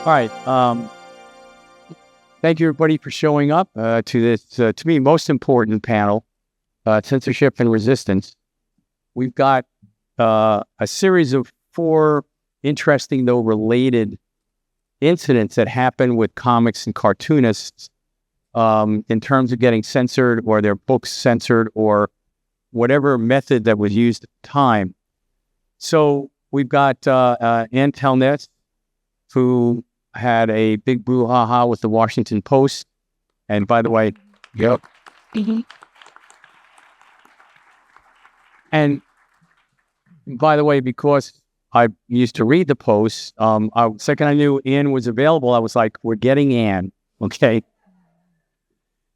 All right. Thank you, everybody, for showing up to this, to me, most important panel, Censorship and Resistance. We've got a series of 4 interesting, though related, incidents that happen with comics and cartoonists in terms of getting censored or their books censored or whatever method that was used at the time. So we've got Telnaes, who had a big brouhaha with the Washington Post. And by the way, yep. And by the way, because I used to read the Post, second I knew Ann was available, I was like, we're getting Ann, okay?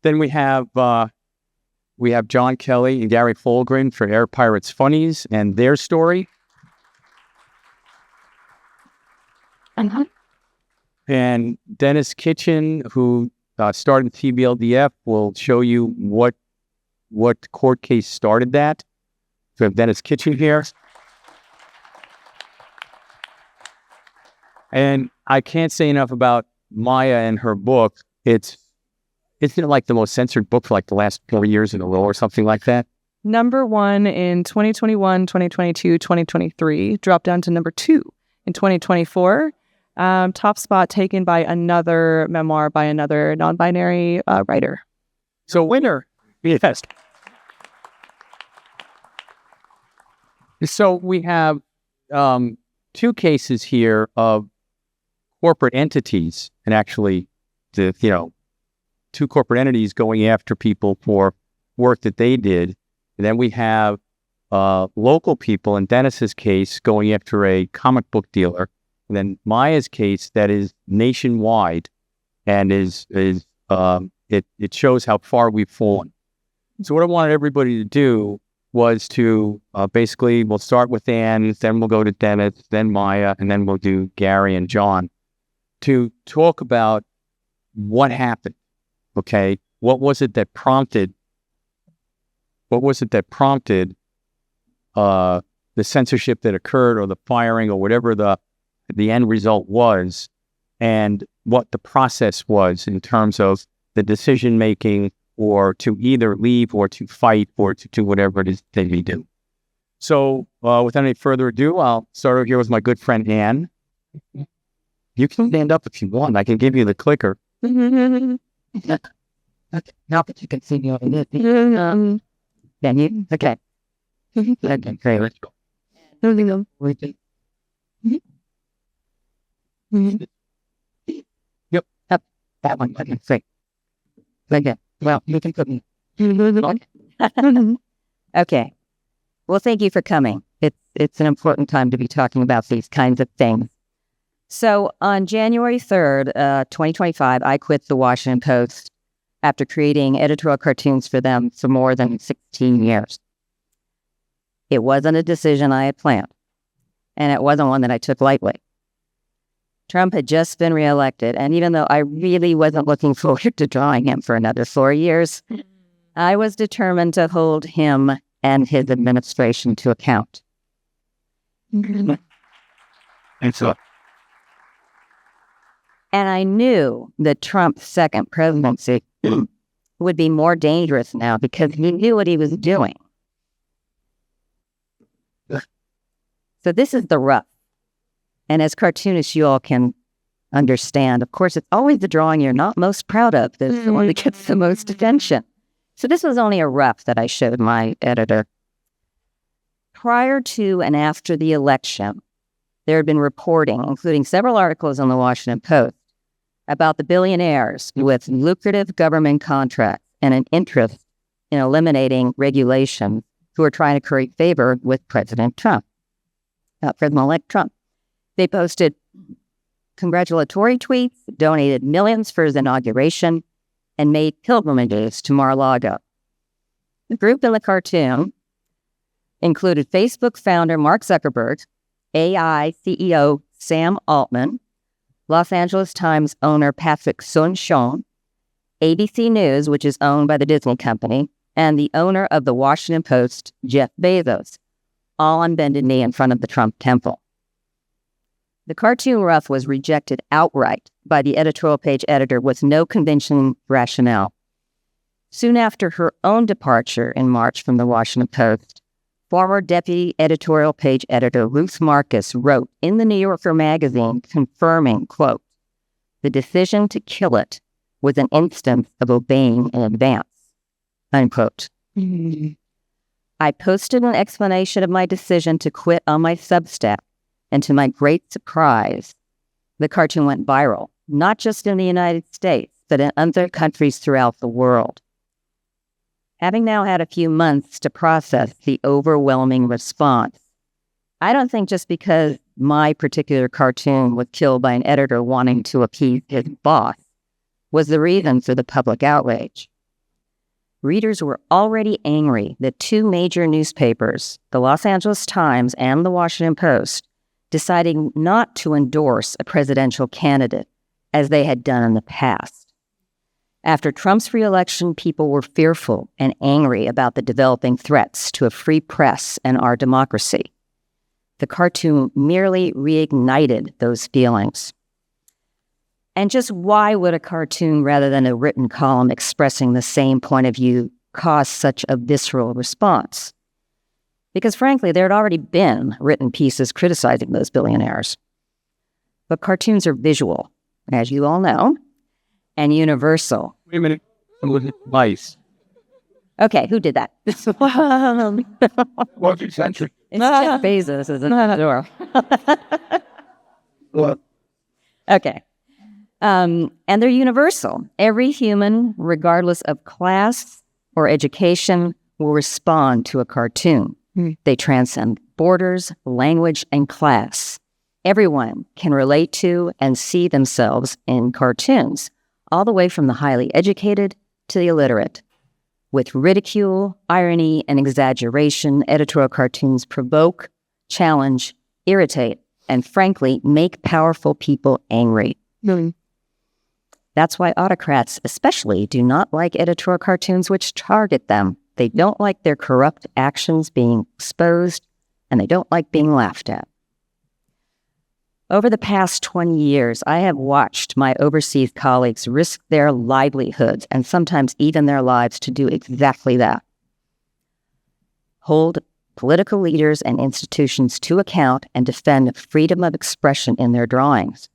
Then we have John Kelly and Gary Hallgren for Air Pirates Funnies and their story. And Denis Kitchen, who started CBLDF, will show you what court case started that. So we have Denis Kitchen here. And I can't say enough about Maia and her book. Isn't it like the most censored book for like the last 4 years in a row or something like that? Number 1 in 2021, 2022, 2023, dropped down to number 2 in 2024. Top spot taken by another memoir by another non-binary writer. So winner. Yes. So we have 2 cases here of corporate entities, and actually 2 corporate entities going after people for work that they did. And then we have local people, in Denis's case, going after a comic book dealer. And then Maia's case that is nationwide, and it shows how far we've fallen. So what I wanted everybody to do was to basically, we'll start with Ann, then we'll go to Denis, then Maia, and then we'll do Gary and John to talk about what happened. Okay, what was it that prompted the censorship that occurred, or the firing, or whatever the end result was, and what the process was in terms of the decision making, or to either leave or to fight or to do whatever it is they may do. So without any further ado, I'll start over here with my good friend Ann. You can stand up if you want. I can give you the clicker. Okay. Now that you can see me over there. Can you? Okay. Okay, let's go. Yep. Up. That one. Okay. Great. Like that. Well, you can put me. Okay. Well, thank you for coming. It's an important time to be talking about these kinds of things. So on January 3rd, 2025, I quit the Washington Post after creating editorial cartoons for them for more than 16 years. It wasn't a decision I had planned, and it wasn't one that I took lightly. Trump had just been reelected, and even though I really wasn't looking forward to drawing him for another 4 years, I was determined to hold him and his administration to account. And so, And I knew that Trump's second presidency would be more dangerous now because he knew what he was doing. So this is the rough. And as cartoonists, you all can understand, of course, it's always the drawing you're not most proud of that's the one that gets the most attention. So this was only a rough that I showed my editor. Prior to and after the election, there had been reporting, including several articles on the Washington Post, about the billionaires with lucrative government contracts and an interest in eliminating regulations who are trying to curry favor with President Trump, President-elect Trump. They posted congratulatory tweets, donated millions for his inauguration, and made pilgrimages to Mar-a-Lago. The group in the cartoon included Facebook founder Mark Zuckerberg, AI CEO Sam Altman, Los Angeles Times owner Patrick Soon-Shiong, ABC News, which is owned by the Disney company, and the owner of the Washington Post, Jeff Bezos, all on bended knee in front of the Trump temple. The cartoon rough was rejected outright by the editorial page editor with no convincing rationale. Soon after her own departure in March from the Washington Post, former deputy editorial page editor Ruth Marcus wrote in the New Yorker magazine confirming, quote, "The decision to kill it was an instance of obeying in advance," unquote. I posted an explanation of my decision to quit on my Substack, and to my great surprise, the cartoon went viral, not just in the United States, but in other countries throughout the world. Having now had a few months to process the overwhelming response, I don't think just because my particular cartoon was killed by an editor wanting to appease his boss was the reason for the public outrage. Readers were already angry that two major newspapers, the Los Angeles Times and the Washington Post, deciding not to endorse a presidential candidate as they had done in the past. After Trump's reelection, people were fearful and angry about the developing threats to a free press and our democracy. The cartoon merely reignited those feelings. And just why would a cartoon rather than a written column expressing the same point of view cause such a visceral response? Because frankly, there had already been written pieces criticizing those billionaires. But cartoons are visual, as you all know, and universal. Wait a minute. Mice. Okay, who did that? What's eccentric? It's Jeff Bezos, isn't it? Sure. What? Okay. And they're universal. Every human, regardless of class or education, will respond to a cartoon. They transcend borders, language, and class. Everyone can relate to and see themselves in cartoons, all the way from the highly educated to the illiterate. With ridicule, irony, and exaggeration, editorial cartoons provoke, challenge, irritate, and frankly, make powerful people angry. That's why autocrats especially do not like editorial cartoons which target them. They don't like their corrupt actions being exposed, and they don't like being laughed at. Over the past 20 years, I have watched my overseas colleagues risk their livelihoods and sometimes even their lives to do exactly that. Hold political leaders and institutions to account and defend freedom of expression in their drawings.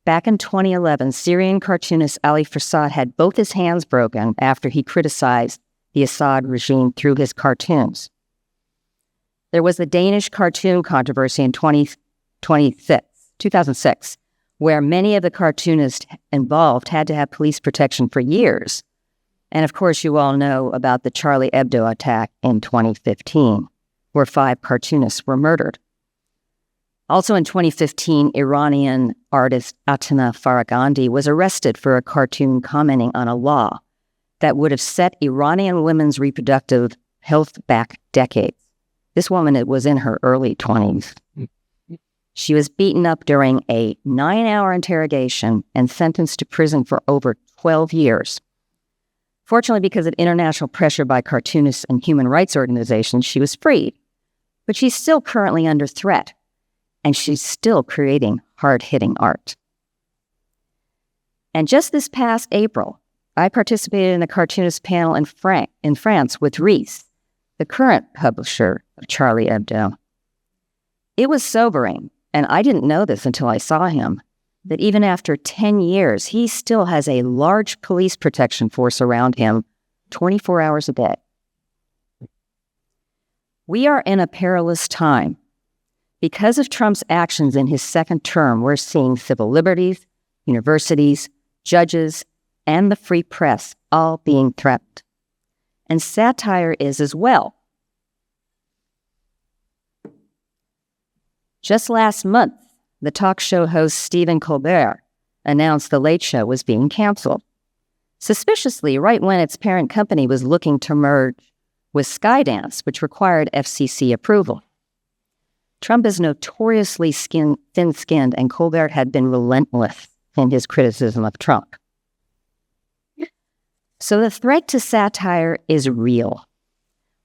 Back in 2011, Syrian cartoonist Ali Farsad had both his hands broken after he criticized the Assad regime through his cartoons. There was the Danish cartoon controversy in 2006, where many of the cartoonists involved had to have police protection for years. And of course, you all know about the Charlie Hebdo attack in 2015, where 5 cartoonists were murdered. Also in 2015, Iranian artist Atena Faragandi was arrested for a cartoon commenting on a law that would have set Iranian women's reproductive health back decades. This woman was in her early 20s. She was beaten up during a 9-hour interrogation and sentenced to prison for over 12 years. Fortunately, because of international pressure by cartoonists and human rights organizations, she was freed. But she's still currently under threat, and she's still creating hard-hitting art. And just this past April, I participated in a cartoonist panel in France with Reese, the current publisher of Charlie Hebdo. It was sobering, and I didn't know this until I saw him, that even after 10 years, he still has a large police protection force around him 24 hours a day. We are in a perilous time. Because of Trump's actions in his second term, we're seeing civil liberties, universities, judges, and the free press all being threatened. And satire is as well. Just last month, the talk show host Stephen Colbert announced The Late Show was being canceled. Suspiciously, right when its parent company was looking to merge with Skydance, which required FCC approval. Trump is notoriously thin-skinned, and Colbert had been relentless in his criticism of Trump. So the threat to satire is real.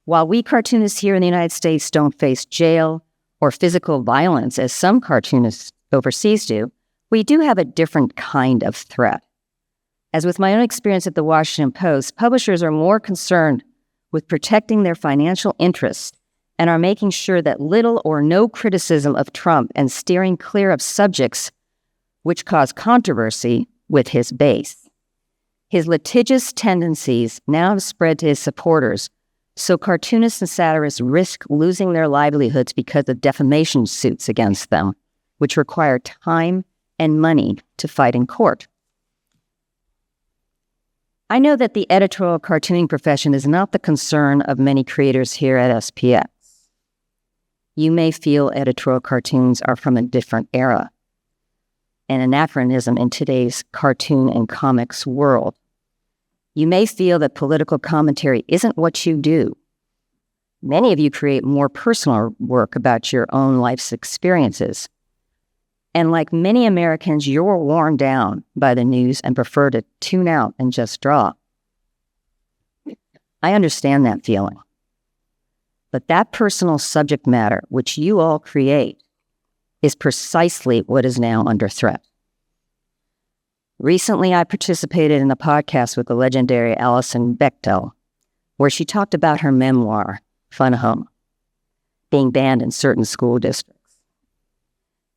While we cartoonists here in the United States don't face jail or physical violence as some cartoonists overseas do, we do have a different kind of threat. As with my own experience at the Washington Post, publishers are more concerned with protecting their financial interests and are making sure that little or no criticism of Trump and steering clear of subjects which cause controversy with his base. His litigious tendencies now have spread to his supporters, so cartoonists and satirists risk losing their livelihoods because of defamation suits against them, which require time and money to fight in court. I know that the editorial cartooning profession is not the concern of many creators here at SPX. You may feel editorial cartoons are from a different era, an anachronism in today's cartoon and comics world. You may feel that political commentary isn't what you do. Many of you create more personal work about your own life's experiences. And like many Americans, you're worn down by the news and prefer to tune out and just draw. I understand that feeling. But that personal subject matter, which you all create, is precisely what is now under threat. Recently, I participated in a podcast with the legendary Alison Bechdel, where she talked about her memoir, Fun Home, being banned in certain school districts.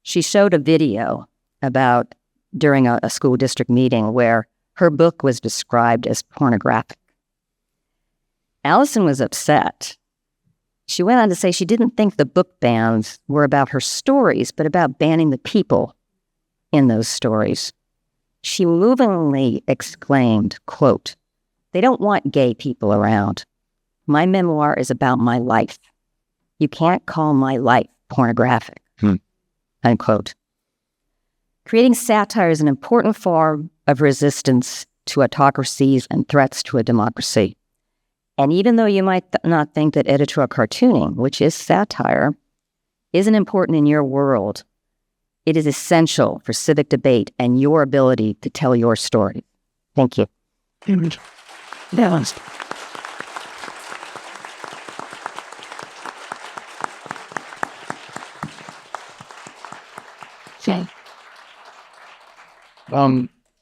She showed a video about during a school district meeting where her book was described as pornographic. Alison was upset. She went on to say she didn't think the book bans were about her stories, but about banning the people in those stories. She movingly exclaimed, quote, "They don't want gay people around. My memoir is about my life. You can't call my life pornographic." Unquote. Creating satire is an important form of resistance to autocracies and threats to a democracy. And even though you might not think that editorial cartooning, which is satire, isn't important in your world, it is essential for civic debate and your ability to tell your story. Thank you.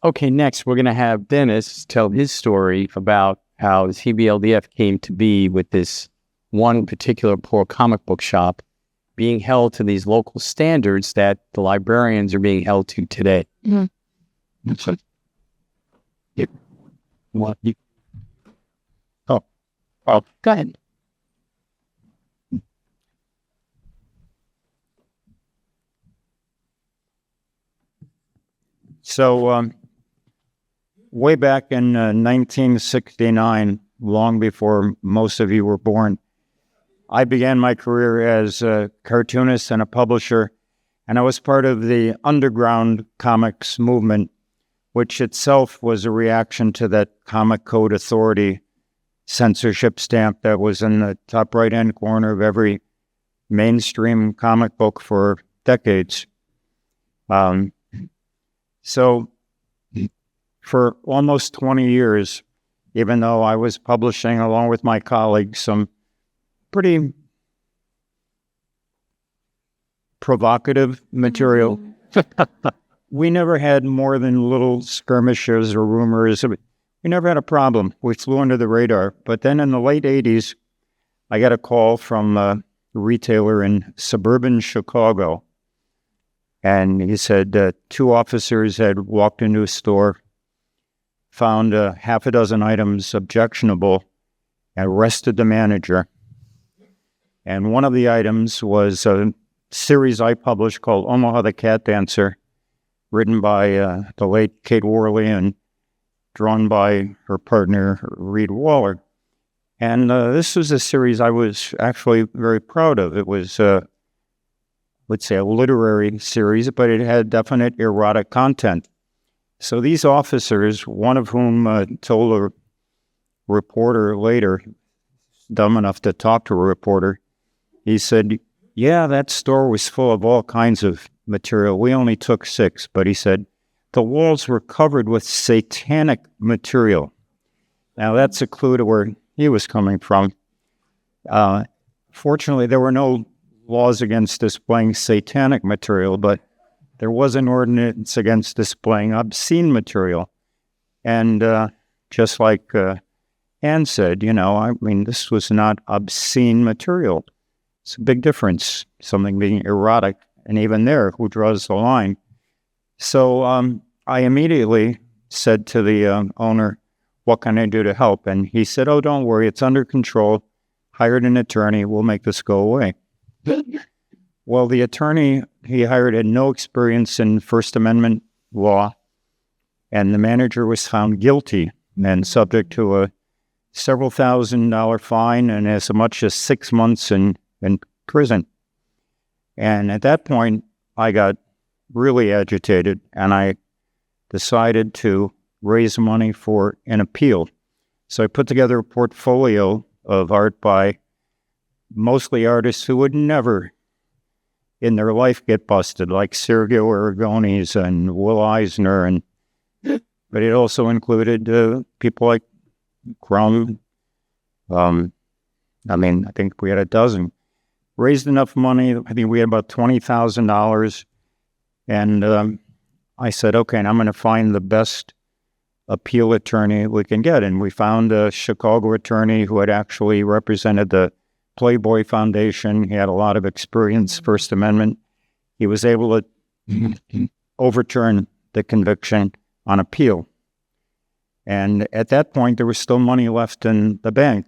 Okay, next we're going to have Denis tell his story about how the CBLDF came to be with this one particular poor comic book shop being held to these local standards that the librarians are being held to today. Go ahead. So, way back in 1969, long before most of you were born, I began my career as a cartoonist and a publisher, and I was part of the underground comics movement, which itself was a reaction to that Comic Code Authority censorship stamp that was in the top right-hand corner of every mainstream comic book for decades. So for almost 20 years, even though I was publishing along with my colleagues some pretty provocative material, we never had more than little skirmishes or rumors. We never had a problem. We flew under the radar. But then in the late 80s, I got a call from a retailer in suburban Chicago. And he said 2 officers had walked into a store, found half a dozen items objectionable, and arrested the manager. And one of the items was a series I published called Omaha the Cat Dancer, written by the late Kate Worley and drawn by her partner, Reed Waller. And this was a series I was actually very proud of. It was let's say a literary series, but it had definite erotic content. So these officers, one of whom told a reporter later, dumb enough to talk to a reporter, he said, "Yeah, that store was full of all kinds of material. We only took 6, but he said, the walls were covered with satanic material." Now that's a clue to where he was coming from. Fortunately, there were no laws against displaying satanic material, but there was an ordinance against displaying obscene material. And just like Anne said, I mean, this was not obscene material. It's a big difference, something being erotic. And even there, who draws the line? So I immediately said to the owner, what can I do to help? And he said, oh, don't worry, it's under control. Hired an attorney, we'll make this go away. Well, the attorney he hired had no experience in First Amendment law, and the manager was found guilty and subject to a several $1,000 fine and as much as 6 months in prison. And at that point, I got really agitated, and I decided to raise money for an appeal. So I put together a portfolio of art by mostly artists who would never in their life get busted, like Sergio Aragones and Will Eisner, but it also included people like Crumb. I think we had a dozen. Raised enough money, I think we had about $20,000, and I said, okay, and I'm going to find the best appeal attorney we can get. And we found a Chicago attorney who had actually represented the Playboy Foundation. He had a lot of experience, First Amendment. He was able to overturn the conviction on appeal. And at that point, there was still money left in the bank.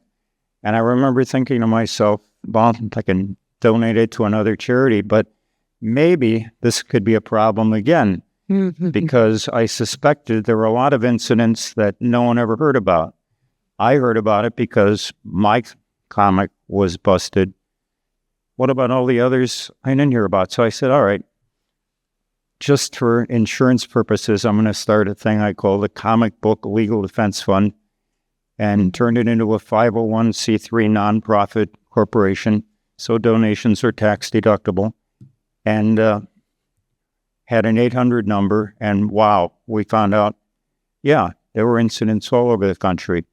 And I remember thinking to myself, well, I can donate it to another charity, but maybe this could be a problem again, because I suspected there were a lot of incidents that no one ever heard about. I heard about it because my comic was busted. What about all the others I didn't hear about? So I said, all right, just for insurance purposes, I'm going to start a thing I call the Comic Book Legal Defense Fund, and turn it into a 501c3 nonprofit corporation, so donations are tax deductible, and had an 800 number, and wow, we found out, yeah, there were incidents all over the country,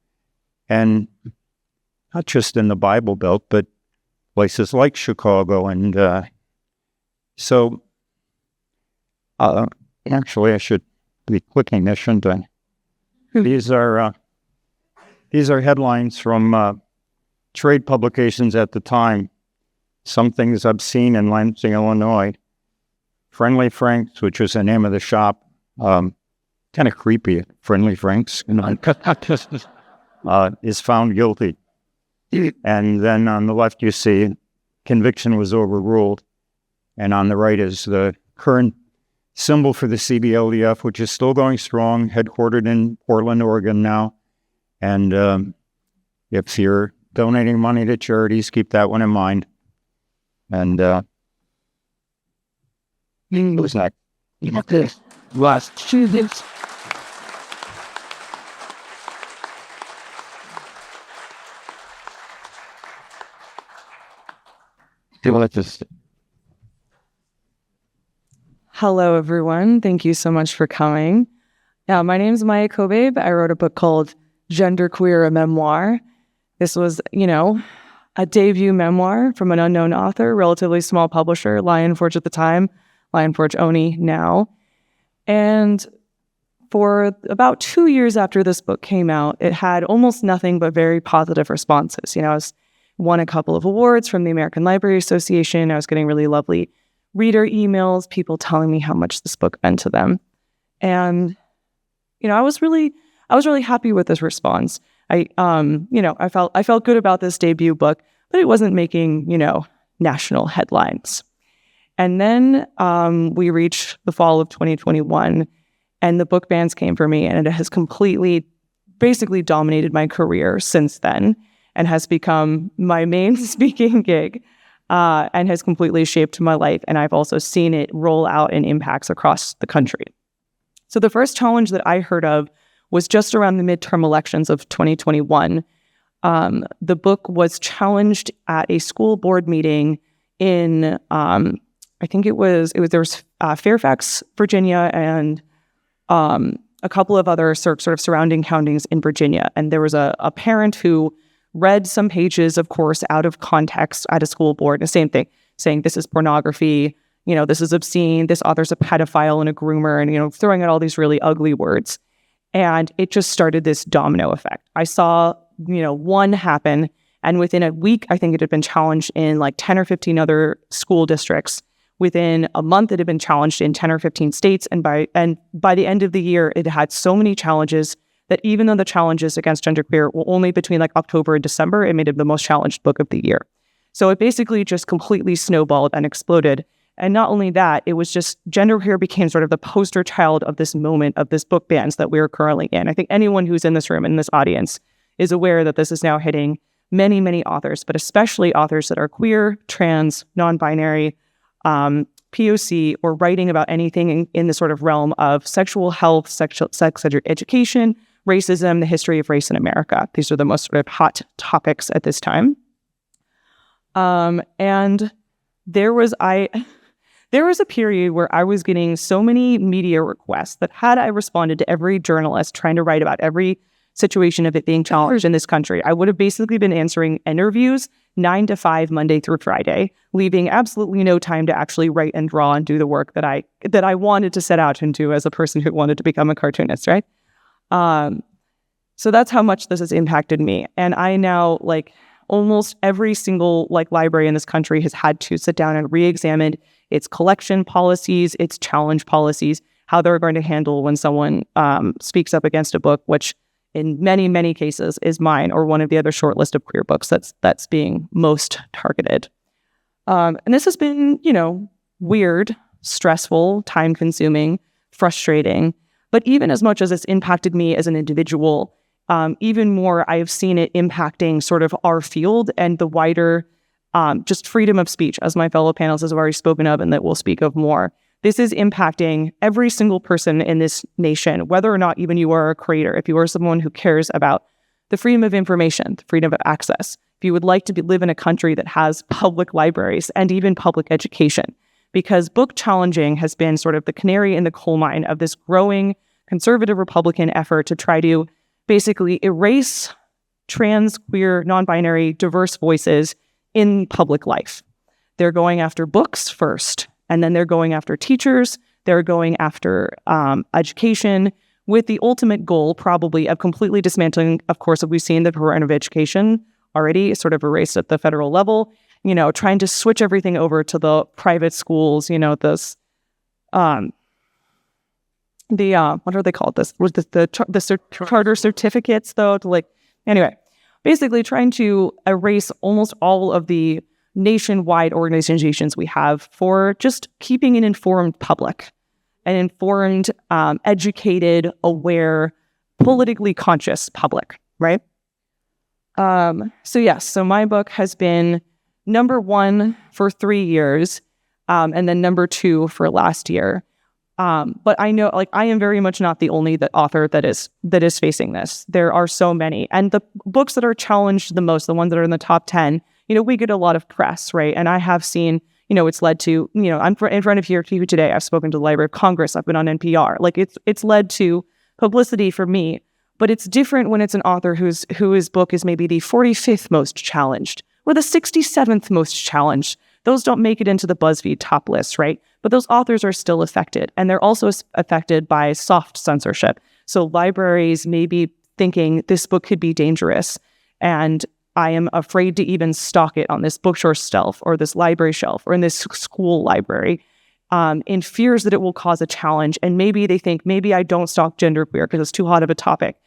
and not just in the Bible Belt, but places like Chicago, and so actually I should be clicking this, shouldn't I? These are headlines from trade publications at the time. Some things obscene in Lansing, Illinois. Friendly Frank's, which was the name of the shop, kind of creepy. Friendly Frank's, is found guilty. And then on the left, you see conviction was overruled. And on the right is the current symbol for the CBLDF, which is still going strong, headquartered in Portland, Oregon now. And if you're donating money to charities, keep that one in mind. And who's next? Last Tuesday. Hello, everyone. Thank you so much for coming. My name is Maia Kobabe. I wrote a book called Genderqueer, a Memoir. This was, a debut memoir from an unknown author, relatively small publisher, Lionforge at the time, Lionforge Oni now. And for about 2 years after this book came out, it had almost nothing but very positive responses. I was won a couple of awards from the American Library Association. I was getting really lovely reader emails, people telling me how much this book meant to them. And, I was really happy with this response. I felt good about this debut book, but it wasn't making, national headlines. And then we reached the fall of 2021, and the book bans came for me, and it has basically dominated my career since then, and has become my main speaking gig, and has completely shaped my life. And I've also seen it roll out in impacts across the country. So the first challenge that I heard of was just around the midterm elections of 2021. The book was challenged at a school board meeting in, I think there was Fairfax, Virginia, and a couple of other sort of surrounding counties in Virginia. And there was a parent who read some pages, of course, out of context at a school board. The same thing, saying this is pornography. this is obscene, this author's a pedophile and a groomer, and, throwing out all these really ugly words. And it just started this domino effect. I saw, one happen, and within a week, I think it had been challenged in like 10 or 15 other school districts. Within a month, it had been challenged in 10 or 15 states. And by the end of the year, it had so many challenges that even though the challenges against genderqueer were only between like October and December, it made it the most challenged book of the year. So it basically just completely snowballed and exploded. And not only that, it was just genderqueer became sort of the poster child of this moment of this book bans that we're currently in. I think anyone who's in this room, in this audience, is aware that this is now hitting many, many authors, but especially authors that are queer, trans, non-binary, POC, or writing about anything in the sort of realm of sexual health, sex education, racism, the history of race in America. These are the most sort of hot topics at this time. And there was a period where I was getting so many media requests that had I responded to every journalist trying to write about every situation of it being challenged in this country, I would have basically been answering interviews 9 to 5, Monday through Friday, leaving absolutely no time to actually write and draw and do the work that I wanted to set out and do as a person who wanted to become a cartoonist, right? So that's how much this has impacted me. And I now, almost every single library in this country has had to sit down and re-examine its collection policies, its challenge policies, how they're going to handle when someone speaks up against a book, which in many, many cases is mine or one of the other short list of queer books that's being most targeted. And this has been, weird, stressful, time-consuming, frustrating. But even as much as it's impacted me as an individual, even more, I have seen it impacting sort of our field and the wider just freedom of speech, as my fellow panelists have already spoken of and that we'll speak of more. This is impacting every single person in this nation, whether or not even you are a creator, if you are someone who cares about the freedom of information, the freedom of access, if you would like to live in a country that has public libraries and even public education, because book challenging has been sort of the canary in the coal mine of this growing conservative Republican effort to try to basically erase trans, queer, non-binary, diverse voices in public life. They're going after books first, and then they're going after teachers, they're going after education, with the ultimate goal probably of completely dismantling, of course, we've seen the Department of Education already sort of erased at the federal level, trying to switch everything over to the private schools, what are they called? The charter certificates, though, anyway, basically trying to erase almost all of the nationwide organizations we have for just keeping an informed public, an informed, educated, aware, politically conscious public, right? So my book has been number 1 for 3 years, and then number 2 for last year. But I know, I am very much not the only author that is facing this. There are so many, and the books that are challenged the most, the ones that are in the top 10, we get a lot of press, right? And I have seen, it's led to, I'm in front of you today. I've spoken to the Library of Congress. I've been on NPR. It's led to publicity for me. But it's different when it's an author whose book is maybe the 45th most challenged or the 67th most challenged. Those don't make it into the BuzzFeed top list, right? But those authors are still affected, and they're also affected by soft censorship. So libraries may be thinking this book could be dangerous, and I am afraid to even stock it on this bookstore shelf or this library shelf or in this school library, in fears that it will cause a challenge. And maybe they think, maybe I don't stock genderqueer because it's too hot of a topic.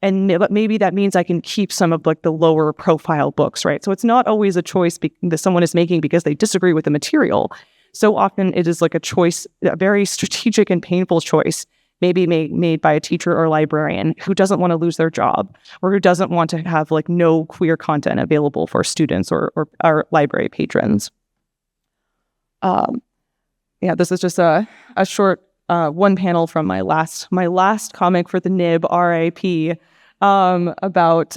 But maybe that means I can keep some of the lower profile books, right? So it's not always a choice that someone is making because they disagree with the material. So often it is a choice, a very strategic and painful choice, maybe made by a teacher or librarian who doesn't want to lose their job or who doesn't want to have no queer content available for students or library patrons. This is just a short one panel from my last comic for the Nib, RIP, about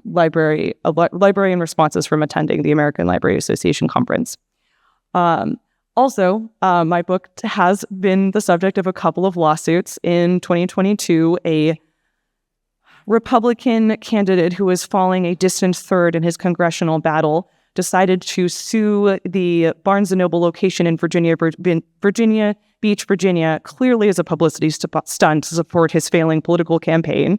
librarian responses from attending the American Library Association conference. Also, my book has been the subject of a couple of lawsuits. In 2022, a Republican candidate who was falling a distant third in his congressional battle decided to sue the Barnes & Noble location in Virginia Beach, Virginia, clearly as a publicity stunt to support his failing political campaign.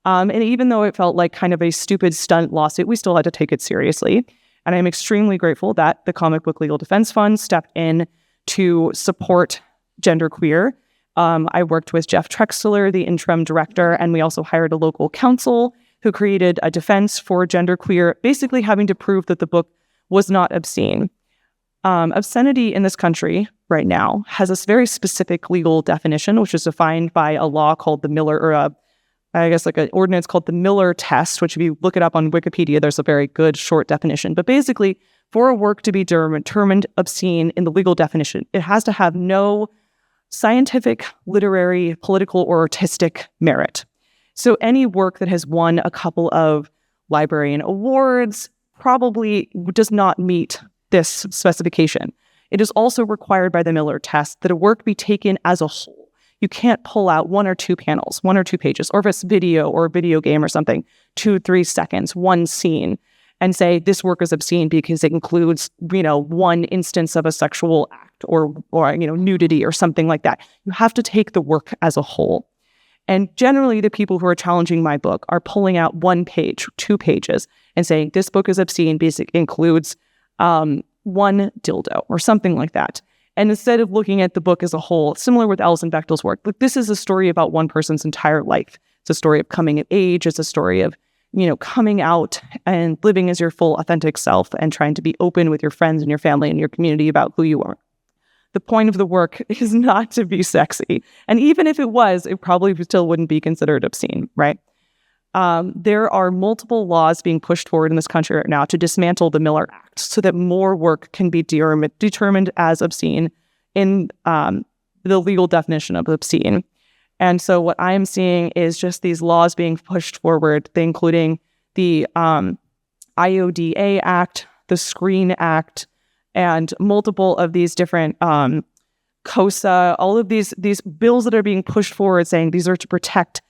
And even though it felt like kind of a stupid stunt lawsuit, we still had to take it seriously. And I'm extremely grateful that the Comic Book Legal Defense Fund stepped in to support genderqueer. I worked with Jeff Trexler, the interim director, and we also hired a local counsel who created a defense for genderqueer, basically having to prove that the book was not obscene. Obscenity in this country right now has a very specific legal definition, which is defined by a law called the Miller, or like an ordinance called the Miller test, which if you look it up on Wikipedia, there's a very good short definition. But basically, for a work to be determined obscene in the legal definition, it has to have no scientific, literary, political, or artistic merit. So any work that has won a couple of librarian awards probably does not meet this specification. It is also required by the Miller test that a work be taken as a whole. You can't pull out 1 or 2 panels, 1 or 2 pages, or if it's video or a video game or something, 2-3 seconds, one scene, and say this work is obscene because it includes, one instance of a sexual act or nudity or something like that. You have to take the work as a whole. And generally, the people who are challenging my book are pulling out 1 page, 2 pages, and saying this book is obscene because it includes 1 dildo or something like that. And instead of looking at the book as a whole, similar with Alison Bechdel's work, but this is a story about one person's entire life. It's a story of coming of age. It's a story of coming out and living as your full authentic self and trying to be open with your friends and your family and your community about who you are. The point of the work is not to be sexy. And even if it was, it probably still wouldn't be considered obscene, right? There are multiple laws being pushed forward in this country right now to dismantle the Miller Act so that more work can be determined as obscene in the legal definition of obscene. And so what I'm seeing is just these laws being pushed forward, including the IODA Act, the Screen Act, and multiple of these different COSA, all of these bills that are being pushed forward saying these are to protect,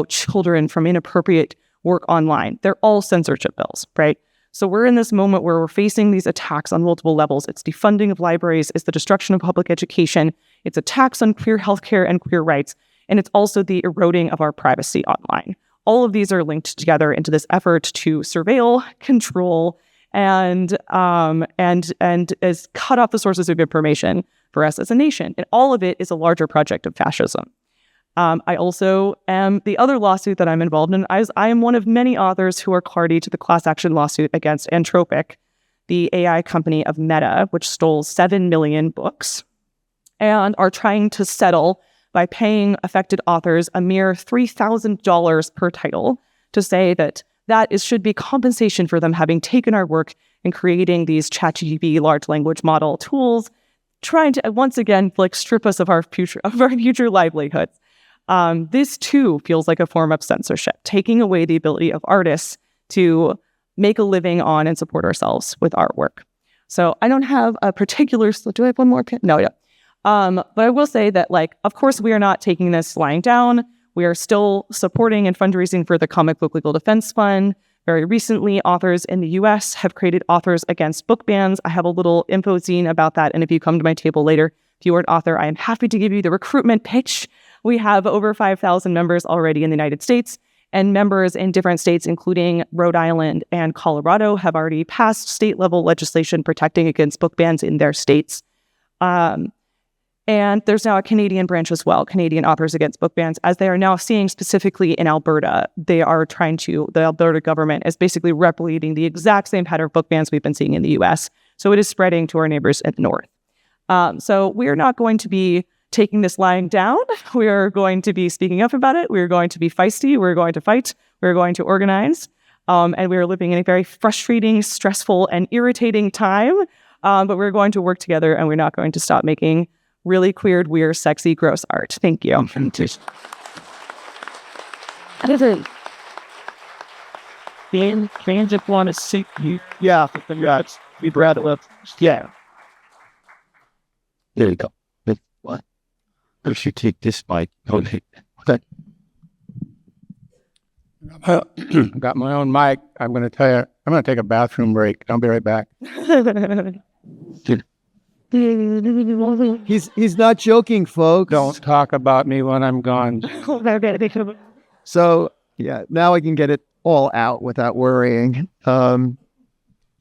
children from inappropriate work online. They're all censorship bills, right? So we're in this moment where we're facing these attacks on multiple levels. It's defunding of libraries, it's the destruction of public education, it's attacks on queer healthcare and queer rights, and it's also the eroding of our privacy online. All of these are linked together into this effort to surveil, control, and as cut off the sources of information for us as a nation. And all of it is a larger project of fascism. I also am the other lawsuit that I'm involved in. I am one of many authors who are party to the class action lawsuit against Anthropic, the AI company of Meta, which stole 7 million books, and are trying to settle by paying affected authors a mere $3,000 per title to say that should be compensation for them having taken our work and creating these ChatGPT large language model tools, trying to once again strip us of our future livelihoods. This too feels like a form of censorship, taking away the ability of artists to make a living on and support ourselves with artwork. So I don't have a particular. Do I have one more? No, yeah. But I will say that, of course, we are not taking this lying down. We are still supporting and fundraising for the Comic Book Legal Defense Fund. Very recently, authors in the U.S. have created Authors Against Book Bans. I have a little info zine about that. And if you come to my table later, if you are an author, I am happy to give you the recruitment pitch. We have over 5,000 members already in the United States, and members in different states, including Rhode Island and Colorado, have already passed state-level legislation protecting against book bans in their states. And there's now a Canadian branch as well, Canadian Authors Against Book Bans, as they are now seeing specifically in Alberta. The Alberta government is basically replicating the exact same pattern of book bans we've been seeing in the US. So it is spreading to our neighbors in the north. So we are not going to be taking this lying down. We are going to be speaking up about it. We are going to be feisty. We're going to fight. We're going to organize. And we are living in a very frustrating, stressful, and irritating time. But we're going to work together, and we're not going to stop making really queer, weird, sexy, gross art. Thank you. Fans just want to see you. Yeah. We'd rather live. Yeah. There you go. What? I should take this mic. Okay. I got my own mic. I'm going to tell you, I'm going to take a bathroom break. I'll be right back. He's not joking, folks. Don't talk about me when I'm gone. So yeah, now I can get it all out without worrying. I'm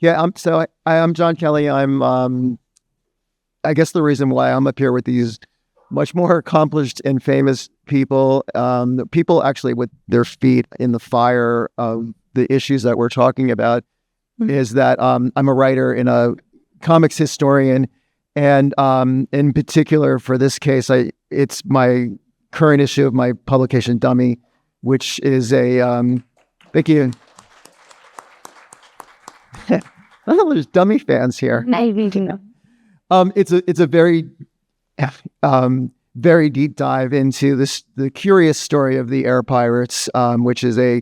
John Kelly. I guess the reason why I'm up here with these much more accomplished and famous people, people actually with their feet in the fire of the issues that we're talking about, is that I'm a writer and a comics historian, and in particular for this case, it's my current issue of my publication Dummy, which is a thank you. Oh, there's Dummy fans here. It's a very very deep dive into the curious story of the air pirates, which is I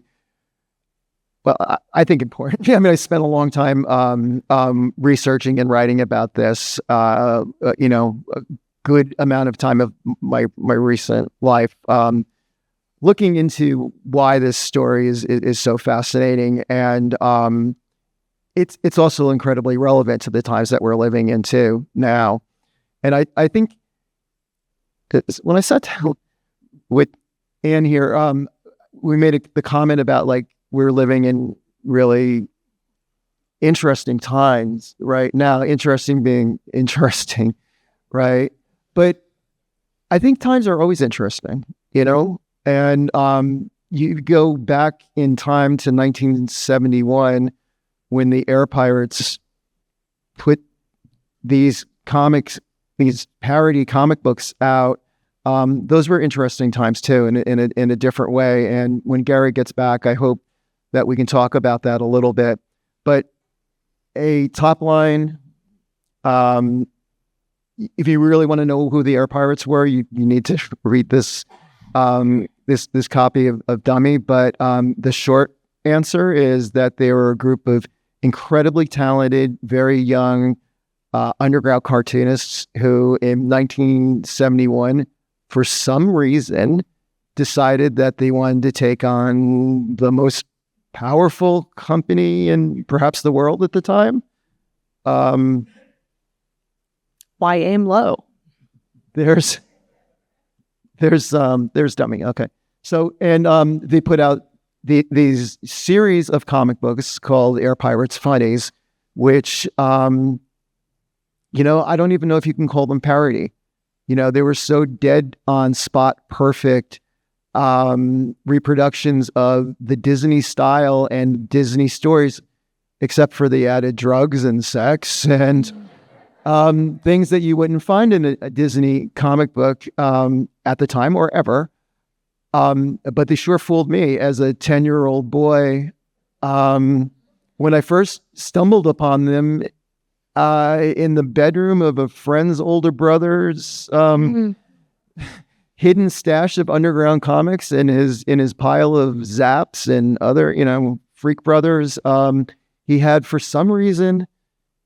think important. I mean, I spent a long time researching and writing about this. A good amount of time of my recent life looking into why this story is so fascinating, and it's also incredibly relevant to the times that we're living into now. And I think when I sat down with Anne here, we made the comment about like we're living in really interesting times right now. Interesting being interesting, right? But I think times are always interesting, And you go back in time to 1971 when the air pirates put these parody comic books out. Those were interesting times too, in a different way. And when Gary gets back, I hope that we can talk about that a little bit. But a top line, if you really want to know who the air pirates were, you need to read this this copy of Dummy. But the short answer is that they were a group of incredibly talented, very young underground cartoonists who in 1971, for some reason, decided that they wanted to take on the most powerful company in perhaps the world at the time. Why aim low? There's Dummy. Okay. So, and they put out these series of comic books called Pirates Funnies, which, I don't even know if you can call them parody. They were so dead on spot perfect reproductions of the Disney style and Disney stories, except for the added drugs and sex and things that you wouldn't find in a Disney comic book at the time or ever. But they sure fooled me as a 10-year-old boy. When I first stumbled upon them in the bedroom of a friend's older brother's hidden stash of underground comics in his pile of Zaps and other, Freak Brothers, he had, for some reason,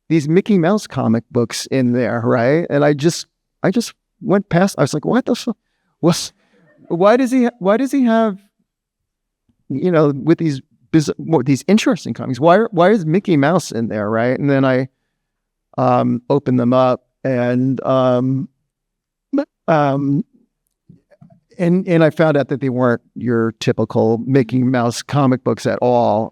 these Mickey Mouse comic books in there, right? And I just went past. I was like, what the fuck? Why does he have, with these interesting comics? Why is Mickey Mouse in there, right? And then I opened them up, and I found out that they weren't your typical Mickey Mouse comic books at all.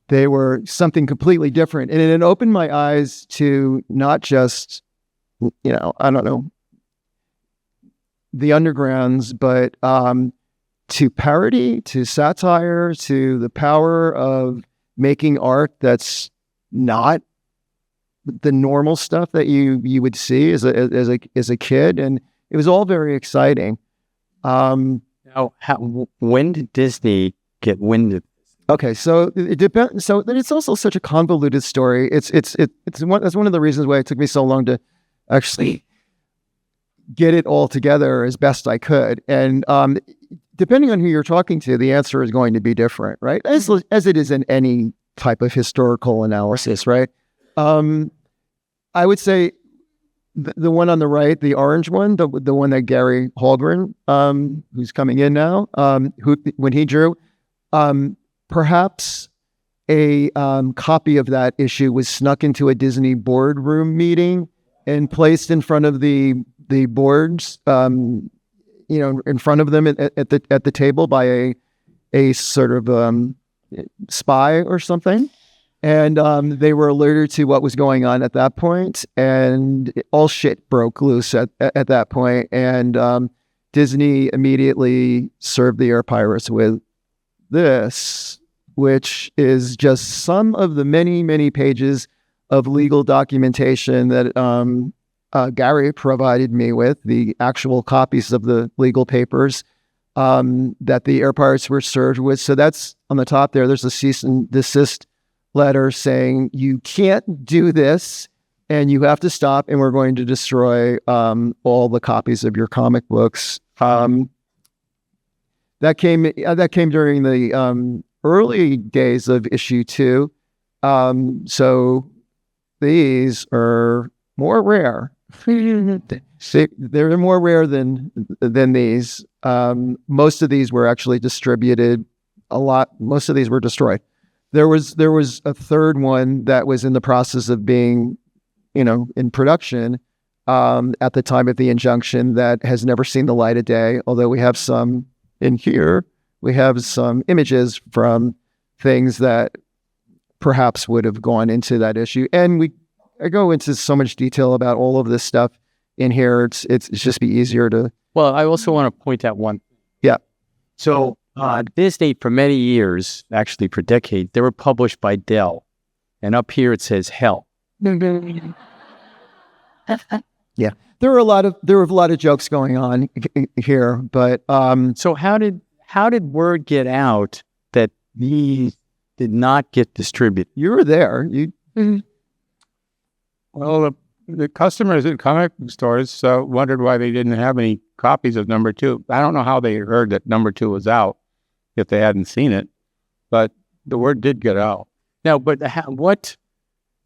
They were something completely different, and it opened my eyes to not just, I don't know, the undergrounds, but to parody, to satire, to the power of making art that's not the normal stuff that you would see as a kid, and it was all very exciting. Now, when did Disney get wind of this? Okay, so it depends. So it's also such a convoluted story. That's one of the reasons why it took me so long to actually get it all together as best I could. And depending on who you're talking to, the answer is going to be different, right? As it is in any type of historical analysis, right? I would say the one on the right, the orange one, the one that Gary Hallgren, who's coming in now, who when he drew, perhaps a copy of that issue was snuck into a Disney boardroom meeting and placed in front of the boards, in front of them at the table by a sort of spy or something. And they were alerted to what was going on at that point, and all shit broke loose at that point. And Disney immediately served the Air Pirates with this, which is just some of the many, many pages of legal documentation that Gary provided me with, the actual copies of the legal papers that the Air Pirates were served with. So that's on the top there. There's a cease and desist letter saying you can't do this and you have to stop, and we're going to destroy all the copies of your comic books. That came during the early days of issue 2. So these are more rare. They're more rare than these. Most of these were actually distributed a lot. Most of these were destroyed. There was a third one that was in the process of being, in production at the time of the injunction that has never seen the light of day. Although we have some in here, we have some images from things that perhaps would have gone into that issue. And I go into so much detail about all of this stuff in here. It's just be easier to. Well, I also want to point out one. Yeah. So Disney, for many years, actually for decades, they were published by Dell, and up here it says Hell. Yeah, there were a lot of jokes going on here, but so how did word get out that these did not get distributed? You were there. Well, the customers at comic book stores wondered why they didn't have any copies of number 2. I don't know how they heard that number 2 was out if they hadn't seen it, but the word did get out. Now, but what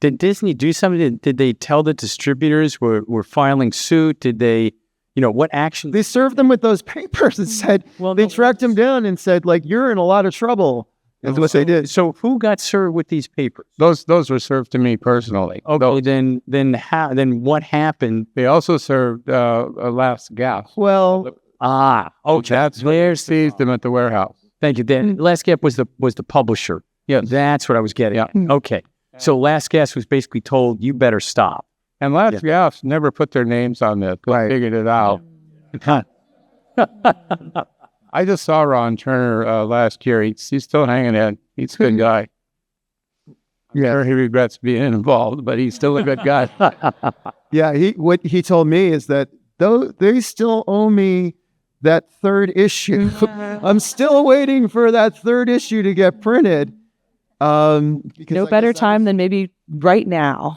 did Disney do? Something? Did they tell the distributors were filing suit? Did they, what action? They served them with those papers and said, they tracked them down and said, you're in a lot of trouble. That's what they did. So who got served with these papers? Those were served to me personally. Okay, then what happened? They also served Last Gasp. Well, okay. That's where seized them at the warehouse. Thank you. Then Last Gasp was the publisher. Yeah, that's what I was getting. Yeah. Okay. So Last Gasp was basically told, you better stop. And Last Gasp never put their names on this. They figured it out. I just saw Ron Turner last year. He's still hanging in. He's a good guy. I'm sure he regrets being involved, but he's still a good guy. Yeah, what he told me is that though they still owe me that third issue. I'm still waiting for that third issue to get printed. No better time than maybe right now.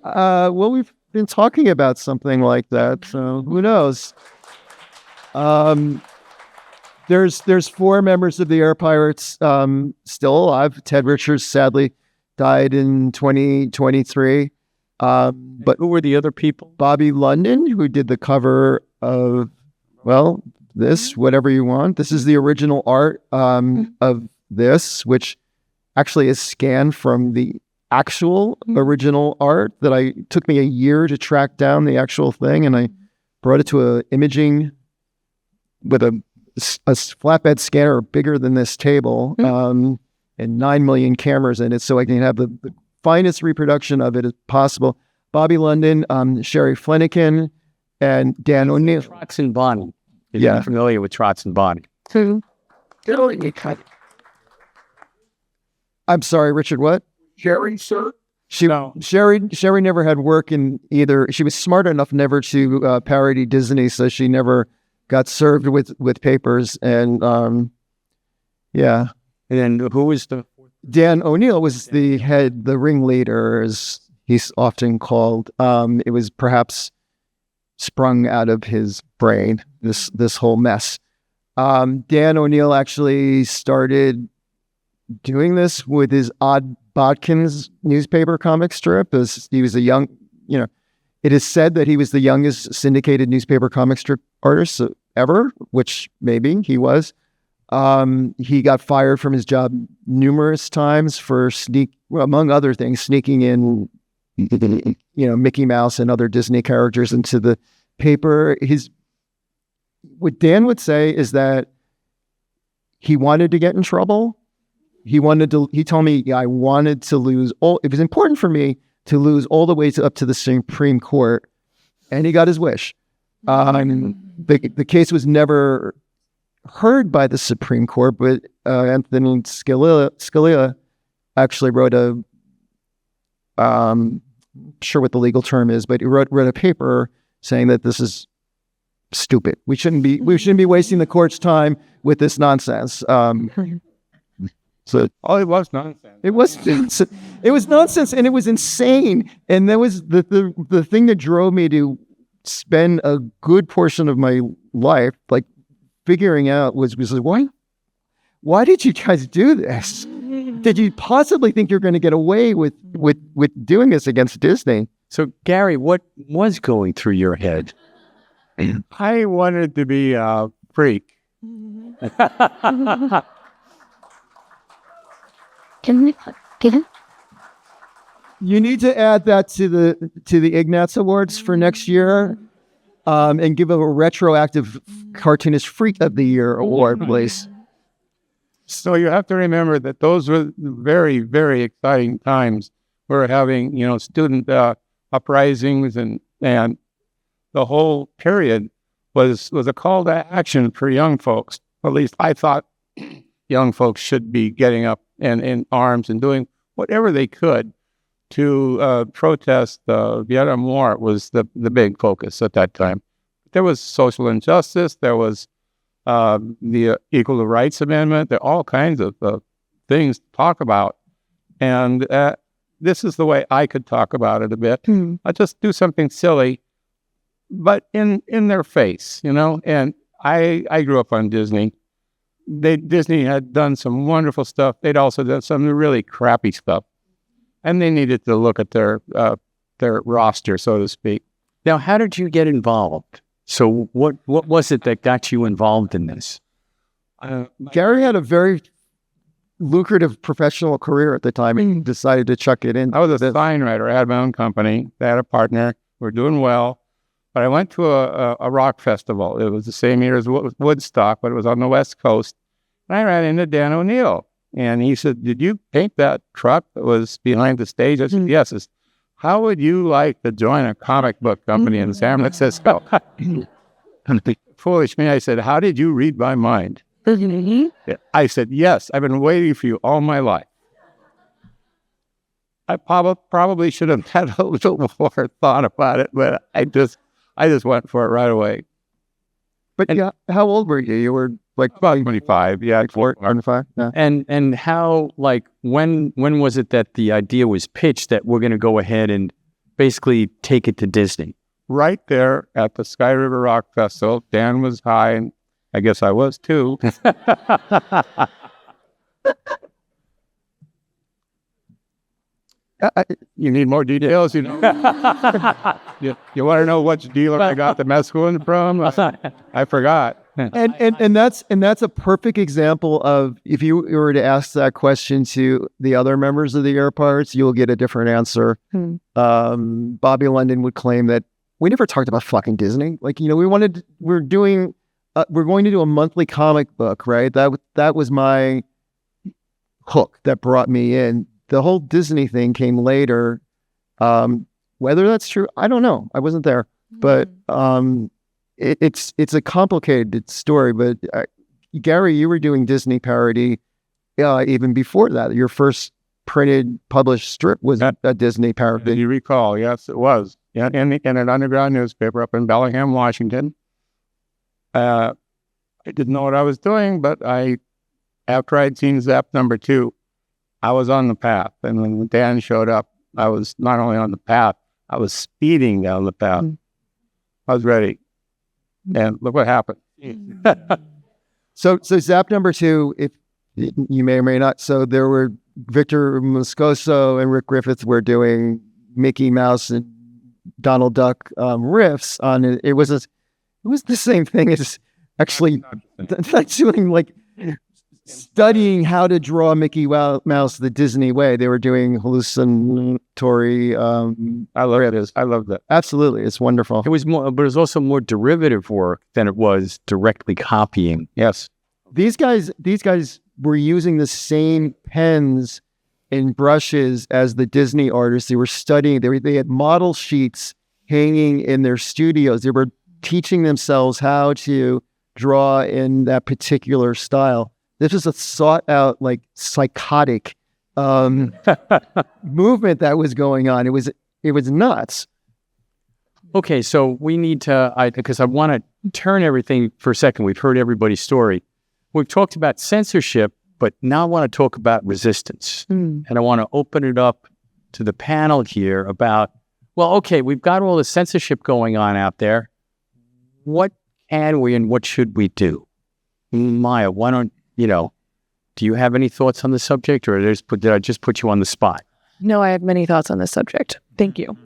Well, we've been talking about something like that, so who knows? There's 4 members of the Air Pirates still alive. Ted Richards sadly died in 2023. But who were the other people? Bobby London, who did the cover of, this, whatever you want. This is the original art of this, which actually is scanned from the actual original art that took me a year to track down the actual thing, and I brought it to a imaging with a flatbed scanner bigger than this table, and 9 million cameras in it, so I can have the finest reproduction of it as possible. Bobby London, Sherry Flanagan, and Dan O'Neill. Trotz and Bonnie. If you're familiar with Trotz and Bonnie. I'm sorry, Richard, what? Sherry, sir? Sherry never had work in either. She was smart enough never to parody Disney, so she never got served with papers. And yeah. And then who was Dan O'Neill was the ringleader, as he's often called. It was perhaps sprung out of his brain, this whole mess. Dan O'Neill actually started doing this with his Odd Bodkins newspaper comic strip, as he was a young, it is said that he was the youngest syndicated newspaper comic strip artist ever, which maybe he was. He got fired from his job numerous times for among other things, sneaking in, Mickey Mouse and other Disney characters into the paper. What Dan would say is that he wanted to get in trouble. He told me, I wanted to lose it was important for me to lose all the way up to the Supreme Court, and he got his wish. The case was never heard by the Supreme Court, but Anthony Scalia actually wrote I'm sure what the legal term is, but he wrote a paper saying that this is stupid. We shouldn't be wasting the court's time with this nonsense. So it was nonsense. It was nonsense, and it was insane. And that was the thing that drove me to spend a good portion of my life like figuring out was why did you guys do this? Did you possibly think you're going to get away with doing this against Disney? So, Gary, what was going through your head? I wanted to be a freak. You need to add that to the Ignatz Awards for next year, and give a retroactive Cartoonist Freak of the Year award, please. So you have to remember that those were very, very exciting times. We're having, student uprisings, and the whole period was a call to action for young folks. At least I thought young folks should be getting up and in arms and doing whatever they could to protest the Vietnam War. Was the big focus at that time. There was social injustice. There was the Equal Rights Amendment. There are all kinds of things to talk about. And this is the way I could talk about it a bit. I'll just do something silly, but in their face, And I grew up on Disney. Disney had done some wonderful stuff. They'd also done some really crappy stuff. And they needed to look at their roster, so to speak. Now, how did you get involved? So what was it that got you involved in this? Gary had a very lucrative professional career at the time and decided to chuck it in. I was a sign writer. I had my own company. I had a partner. We're doing well. But I went to a rock festival. It was the same year as Woodstock, but it was on the West Coast. And I ran into Dan O'Neill. And he said, "Did you paint that truck that was behind the stage?" I said, "Yes." He said, "How would you like to join a comic book company in San Francisco?" Foolish me. I said, "How did you read my mind?" I said, "Yes, I've been waiting for you all my life." I probably should have had a little more thought about it, but I just went for it right away. But yeah, how old were you? You were like About 25, yeah. 25. Yeah. And how, when was it that the idea was pitched that we're going to go ahead and basically take it to Disney? Right there at the Sky River Rock Festival. Dan was high, and I guess I was too. You need more details, You want to know which dealer I got the mescaline from? I forgot. And that's a perfect example of, if you were to ask that question to the other members of the Air Pirates, you'll get a different answer. Bobby London would claim that we never talked about fucking Disney. We're going to do a monthly comic book, right? That was my hook that brought me in. The whole Disney thing came later. Whether that's true, I don't know. I wasn't there, but it's a complicated story. But Gary, you were doing Disney parody even before that. Your first published strip was a Disney parody. Do you recall? Yes, it was. Yeah, in an underground newspaper up in Bellingham, Washington. I didn't know what I was doing, but after I'd seen Zap #2, I was on the path. And when Dan showed up, I was not only on the path, I was speeding down the path. I was ready. And look what happened. So Zap #2, if you may or may not, so there were Victor Moscoso and Rick Griffith were doing Mickey Mouse and Donald Duck riffs on it. It was the same thing as actually not doing studying how to draw Mickey Mouse the Disney way. They were doing hallucinatory. I love this. I love that. Absolutely, it's wonderful. It was more, but it was also more derivative work than it was directly copying. Yes. These guys were using the same pens and brushes as the Disney artists. They were studying. They had model sheets hanging in their studios. They were teaching themselves how to draw in that particular style. This was a sought out, like, psychotic movement that was going on. It was nuts. Okay, so we need to, because I want to turn everything for a second. We've heard everybody's story. We've talked about censorship, but now I want to talk about resistance. And I want to open it up to the panel here about, well, okay, we've got all the censorship going on out there. What can we and what should we do? Maia, why don't, do you have any thoughts on the subject, or did I just put you on the spot? No, I have many thoughts on this subject. Thank you.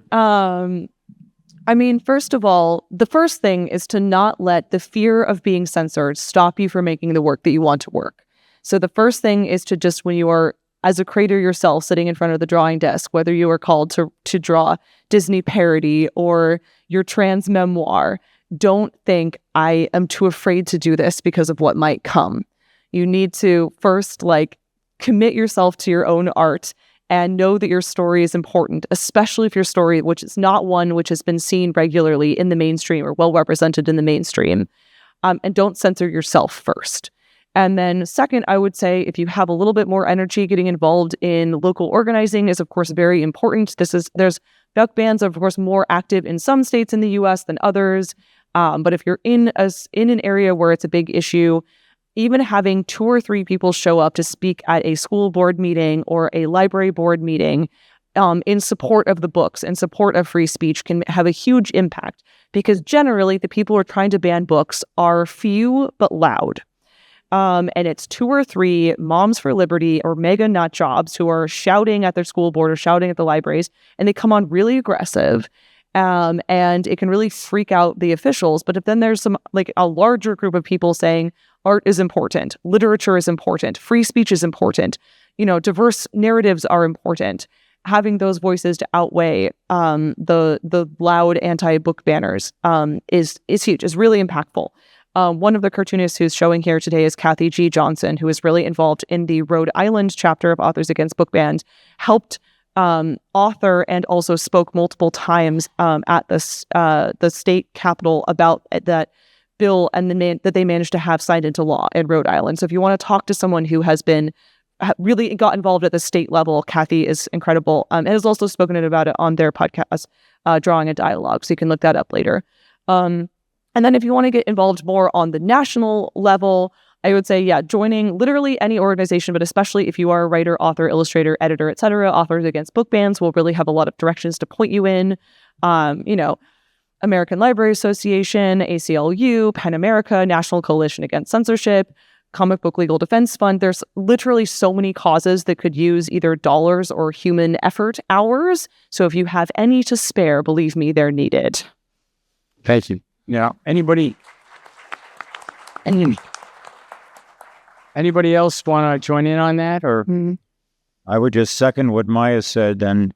First of all, the first thing is to not let the fear of being censored stop you from making the work that you want to work. So the first thing is to just, when you are, as a creator yourself, sitting in front of the drawing desk, whether you are called to draw Disney parody or your trans memoir, don't think, I am too afraid to do this because of what might come. You need to first, commit yourself to your own art and know that your story is important, especially if your story, which is not one which has been seen regularly in the mainstream or well represented in the mainstream, and don't censor yourself first. And then second, I would say, if you have a little bit more energy, getting involved in local organizing is, of course, very important. There's buck bands, of course, more active in some states in the U.S. than others. But if you're in an area where it's a big issue, even having 2 or 3 people show up to speak at a school board meeting or a library board meeting in support of the books, in support of free speech, can have a huge impact, because generally the people who are trying to ban books are few but loud. And it's 2 or 3 moms for liberty or mega nut jobs who are shouting at their school board or shouting at the libraries, and they come on really aggressive. And it can really freak out the officials. But if then there's a larger group of people saying art is important, literature is important, free speech is important, diverse narratives are important, having those voices to outweigh the loud anti-book banners is huge, is really impactful. One of the cartoonists who's showing here today is Kathy G. Johnson, who is really involved in the Rhode Island chapter of Authors Against Book Bans, helped author and also spoke multiple times at the state capitol about that bill, and that they managed to have signed into law in Rhode Island. So if you want to talk to someone who has really got involved at the state level, Kathy is incredible, and has also spoken about it on their podcast, Drawing a Dialogue. So you can look that up later. And then if you want to get involved more on the national level, I would say, joining literally any organization, but especially if you are a writer, author, illustrator, editor, etc., Authors Against Book Bans will really have a lot of directions to point you in. American Library Association, ACLU, PEN America, National Coalition Against Censorship, Comic Book Legal Defense Fund. There's literally so many causes that could use either dollars or human effort hours. So if you have any to spare, believe me, they're needed. Thank you. Now, anybody else want to join in on that? Or I would just second what Maia said and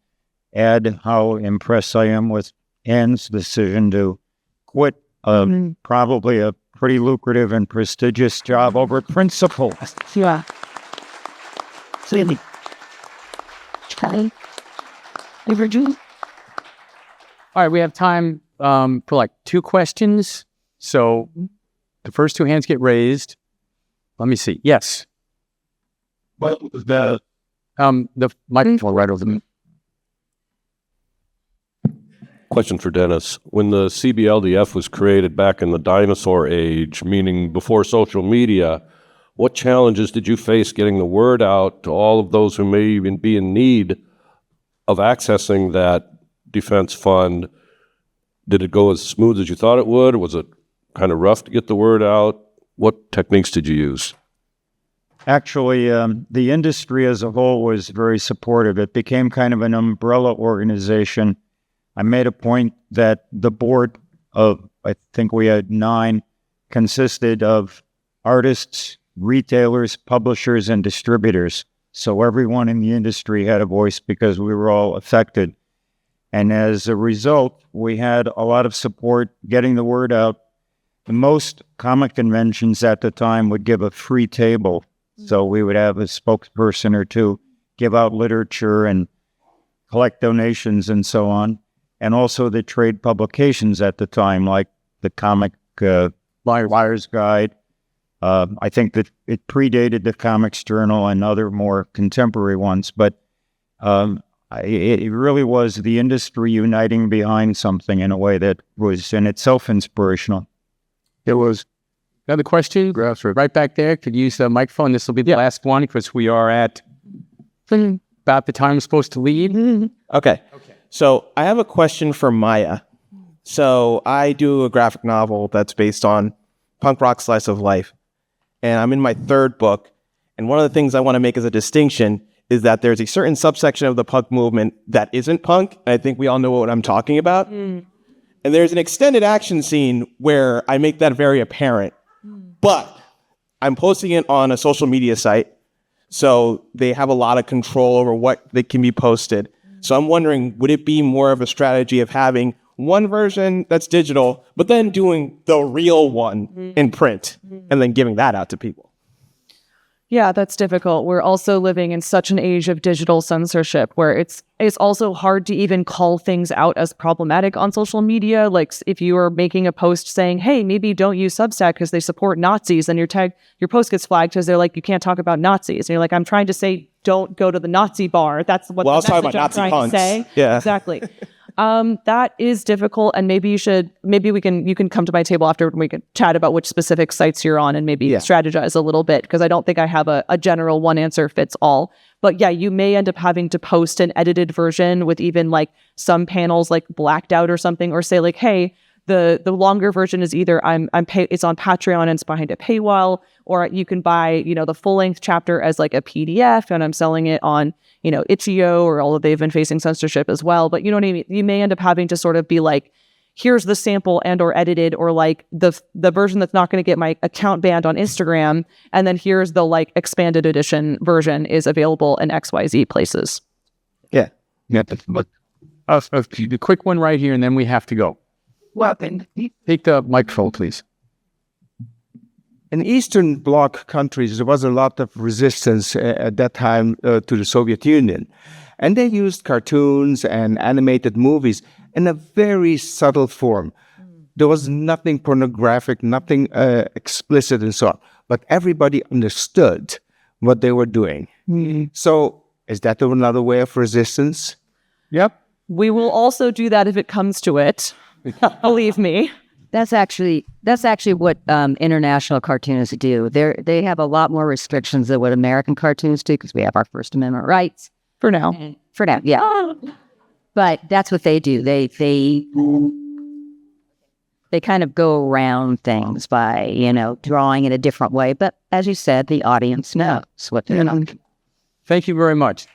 add how impressed I am with Anne's decision to quit probably a pretty lucrative and prestigious job over principle. Yeah. Really. All right, we have time for 2 questions. So the first 2 hands get raised. Let me see. Yes. What was the microphone right over the question for Denis? When the CBLDF was created back in the dinosaur age, meaning before social media, what challenges did you face getting the word out to all of those who may even be in need of accessing that defense fund? Did it go as smooth as you thought it would? Or was it kind of rough to get the word out? What techniques did you use? Actually, the industry as a whole was very supportive. It became kind of an umbrella organization. I made a point that the board of, I think we had 9, consisted of artists, retailers, publishers, and distributors. So everyone in the industry had a voice because we were all affected. And as a result, we had a lot of support getting the word out. The most comic conventions at the time would give a free table. So we would have a spokesperson or two give out literature and collect donations and so on. And also the trade publications at the time, like the Comic Buyer's Guide. I think that it predated the Comics Journal and other more contemporary ones, but it really was the industry uniting behind something in a way that was in itself inspirational. It was another question. Right back there. Could use the microphone. This will be the last one because we are at about the time we're supposed to leave. Okay. So I have a question for Maia. So I do a graphic novel that's based on punk rock slice of life. And I'm in my third book. And one of the things I want to make as a distinction is that there's a certain subsection of the punk movement that isn't punk. And I think we all know what I'm talking about. And there's an extended action scene where I make that very apparent. But I'm posting it on a social media site. So they have a lot of control over what they can be posted. So I'm wondering, would it be more of a strategy of having one version that's digital, but then doing the real one in print and then giving that out to people? Yeah, that's difficult. We're also living in such an age of digital censorship where it's also hard to even call things out as problematic on social media. Like if you are making a post saying, hey, maybe don't use Substack because they support Nazis, and your post gets flagged because they're like, you can't talk about Nazis. And you're like, I'm trying to say, don't go to the Nazi bar. That's what I was the talking message about I'm Nazi trying punks. to say. Yeah. Exactly. That is difficult, and maybe you can come to my table after and we can chat about which specific sites you're on and maybe strategize a little bit, because I don't think I have a general one answer fits all. But yeah, you may end up having to post an edited version with even like some panels like blacked out or something, or say like, hey, the longer version is either it's on Patreon and it's behind a paywall, or you can buy, the full length chapter as like a PDF and I'm selling it on, Itch.io, or although they've been facing censorship as well. But you know what I mean? You may end up having to sort of be like, here's the sample and or edited, or like the version that's not going to get my account banned on Instagram. And then here's the like expanded edition version is available in XYZ places. Yeah. But the quick one right here, and then we have to go. Well, then, Take the microphone, please. In Eastern Bloc countries, there was a lot of resistance at that time to the Soviet Union. And they used cartoons and animated movies in a very subtle form. There was nothing pornographic, nothing explicit and so on. But everybody understood what they were doing. So is that another way of resistance? Yep. We will also do that if it comes to it. Believe me. That's actually what international cartoonists do. They have a lot more restrictions than what American cartoonists do, because we have our First Amendment rights. For now, yeah. But that's what they do. They kind of go around things by, drawing in a different way. But as you said, the audience knows what they're not. Thank you very much.